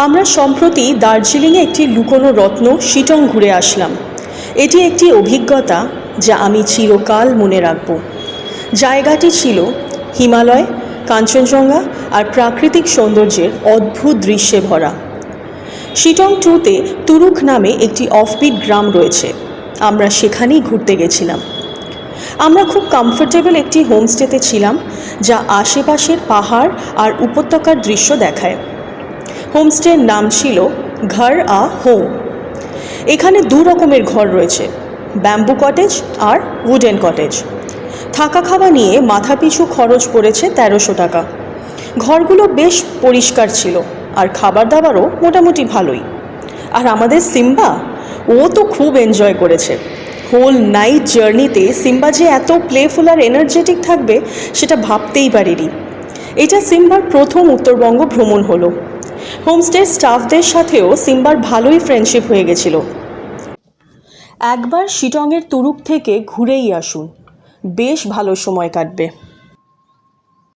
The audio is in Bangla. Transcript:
আমরা সম্প্রতি দার্জিলিংয়ে একটি লুকোনো রত্ন শিটং ঘুরে আসলাম। এটি একটি অভিজ্ঞতা যা আমি চিরকাল মনে রাখব। জায়গাটি ছিল হিমালয়, কাঞ্চনজঙ্ঘা আর প্রাকৃতিক সৌন্দর্যের অদ্ভুত দৃশ্যে ভরা। শিটং 2-তে তুরুক নামে একটি অফবিট গ্রাম রয়েছে, আমরা সেখানেই ঘুরতে গেছিলাম। আমরা খুব কমফোর্টেবল একটি হোমস্টেতে ছিলাম যা আশেপাশের পাহাড় আর উপত্যকার দৃশ্য দেখায়। হোমস্টের নাম ছিল ঘর আ হোম। এখানে দু রকমের ঘর রয়েছে, ব্যাম্বু কটেজ আর উডেন কটেজ। থাকা খাওয়া নিয়ে মাথাপিছু খরচ পড়েছে 1300 টাকা। ঘরগুলো বেশ পরিষ্কার ছিল আর খাবার দাবারও মোটামুটি ভালোই। আর আমাদের সিম্বা, ও তো খুব এনজয় করেছে। হোল নাইট জার্নিতে সিম্বা যে এত প্লেফুল আর এনার্জেটিক থাকবে সেটা ভাবতেই পারিনি। এটা সিম্বার প্রথম উত্তরবঙ্গ ভ্রমণ হলো। হোমস্টের স্টাফদের সাথেও সিম্বার ভালোই ফ্রেন্ডশিপ হয়ে গেছিল। একবার শিটংয়ের তুরুক থেকে ঘুরেই আসুন, বেশ ভালো সময় কাটবে।